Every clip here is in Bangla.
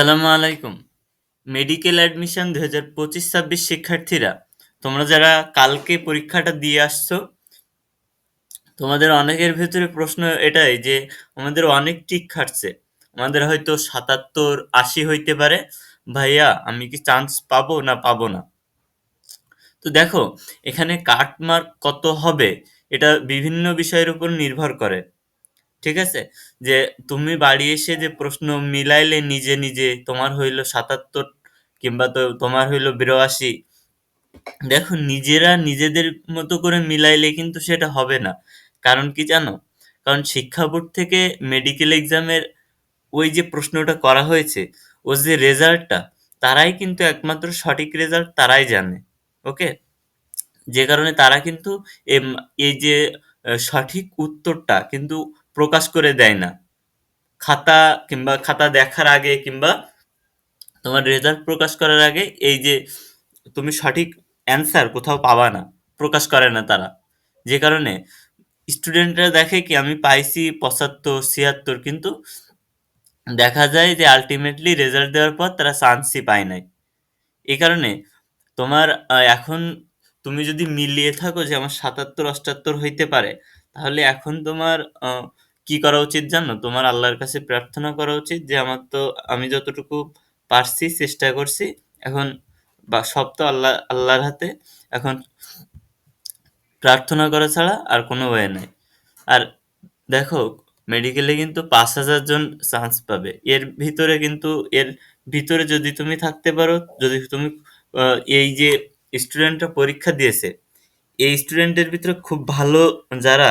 আসসালামু আলাইকুম। মেডিকেল অ্যাডমিশন ২০২৫-২৬ শিক্ষার্থীরা, তোমরা যারা কালকে পরীক্ষাটা দিয়ে আসছো, তোমাদের অনেকের ভেতরে প্রশ্ন এটাই যে আমাদের অনেক টিক খাটছে। আমাদের হয়তো ৭৭-৮০ হইতে পারে। ভাইয়া আমি কি চান্স পাবো না পাবো না? তো দেখো, এখানে কাট মার্ক কত হবে এটা বিভিন্ন বিষয়ের উপর নির্ভর করে। ঠিক আছে? যে তুমি বাড়ি এসে যে প্রশ্ন মিলাইলে নিজে, নিজে তোমার হইল ৭৭ কিংবা তোমার হইল ৮২। দেখো নিজেরা নিজেদের মতো করে মিলাইলে কিন্তু সেটা হবে না। কারণ কি জানো? কারণ শিক্ষা বোর্ড থেকে মেডিকেল এক্সামের ওই যে প্রশ্নটা করা হয়েছে, ওর যে রেজাল্টটা, তারাই কিন্তু একমাত্র সঠিক রেজাল্ট তারাই জানে। ওকে? যে কারণে তারা কিন্তু এম এই যে সঠিক উত্তরটা কিন্তু প্রকাশ করে দেয় না। খাতা কিংবা খাতা দেখার আগে কিংবা তোমার রেজাল্ট প্রকাশ করার আগে এই যে তুমি সঠিক অ্যান্সার কোথাও পাবা না। প্রকাশ করে না তারা। যে কারণে স্টুডেন্টরা দেখে কি আমি পাইছি ৭৫-৭৬ কিন্তু দেখা যায় যে আল্টিমেটলি রেজাল্ট দেওয়ার পর তারা চান্সই পায় নাই। এই কারণে তোমার এখন তুমি যদি মিলিয়ে থাকো যে আমার ৭৭-৮৮ হইতে পারে, তাহলে এখন তোমার আ কি করা উচিত জানো? তোমার আল্লাহর কাছে প্রার্থনা করা উচিত যে আমি যতটুকু পারছি চেষ্টা করছি। এখন সব তো আল্লাহর হাতে। এখন প্রার্থনা করা ছাড়া আর কোনো ওয়ে নাই। আর দেখো মেডিকেলে কিন্তু ৫,০০০ জন চান্স পাবে। এর ভিতরে যদি তুমি থাকতে পারো, যদি তুমি আ এই যে স্টুডেন্টরা পরীক্ষা দিয়েছে, এই স্টুডেন্টের ভিতরে খুব ভালো যারা,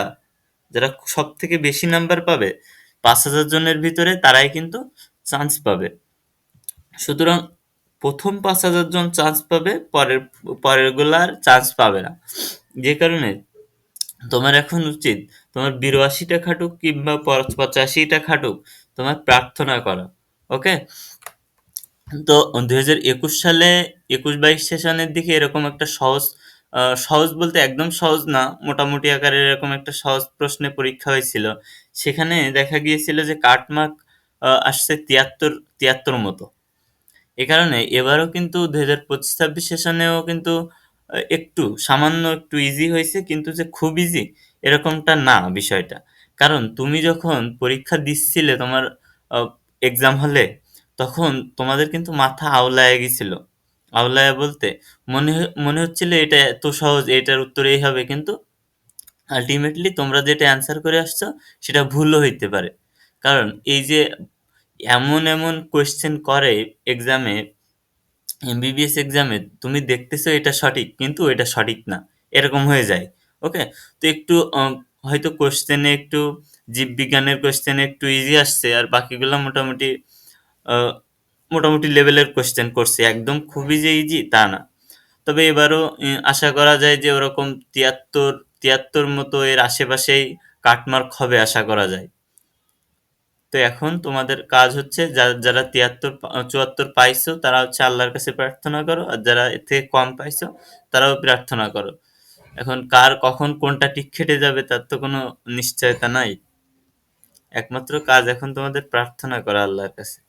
যারা সবথেকে বেশি নাম্বার পাবে, ৫,০০০ জনের ভিতরে তারাই কিন্তু চান্স পাবে। সুতরাং ১ম ৫,০০০ জন চান্স পাবে, পরেরগুলা আর চান্স পাবে না। যে কারণে তোমার এখন উচিত তোমার ৮২ টা খাটুক কিংবা ৮৫ টা খাটুক, তোমার প্রার্থনা করা। ওকে? তো ২০২১ সালে ২১-২২ সেশনের দিকে এরকম একটা সহজ বলতে একদম সহজ না, মোটামুটি আকারের এরকম একটা সহজ প্রশ্নে পরীক্ষা হয়েছিল। সেখানে দেখা গিয়েছিল যে কাট মার্ক আসছে ৭৩ মতো। এ কারণে এবারও কিন্তু ২০২৫-২৬ সেশনেও কিন্তু একটু সামান্য একটু ইজি হইছে, কিন্তু যে খুব ইজি এরকমটা না বিষয়টা। কারণ তুমি যখন পরীক্ষা দিচ্ছিলে তোমার আ এক্সাম হলে, তখন তোমাদের কিন্তু মাথা আওলায় গেছিল। আওলায়া বলতে মনে হচ্ছিল এটা এত সহজ, এটার উত্তর এই হবে। কিন্তু আল্টিমেটলি তোমরা যেটা অ্যান্সার করে আসছো সেটা ভুলও হইতে পারে। কারণ এই যে এমন কোয়েশ্চেন করে এক্সামে, এমবিবিএস এক্সামে তুমি দেখতেছো এটা সঠিক কিন্তু এটা সঠিক না, এরকম হয়ে যায়। ওকে? তো একটু হয়তো কোশ্চেনে একটু জীববিজ্ঞানের কোশ্চেনে একটু ইজি আসছে, আর বাকিগুলা মোটামুটি লেভেলের কোশ্চেন করছে, একদম খুবই যে ইজি তা না। তবে এবারও আশা করা যায় যে ওরকম ৭৩ মতো এর আশেপাশেই কাটমার্ক হবে আশা করা যায়। তো এখন তোমাদের কাজ হচ্ছে যারা ৭৪ পাইছো তারা হচ্ছে আল্লাহর কাছে প্রার্থনা করো, আর যারা এর থেকে কম পাইছো তারাও প্রার্থনা করো। এখন কার কখন কোনটা টিক খেটে যাবে তার তো কোনো নিশ্চয়তা নাই। একমাত্র কাজ এখন তোমাদের প্রার্থনা করা আল্লাহর কাছে।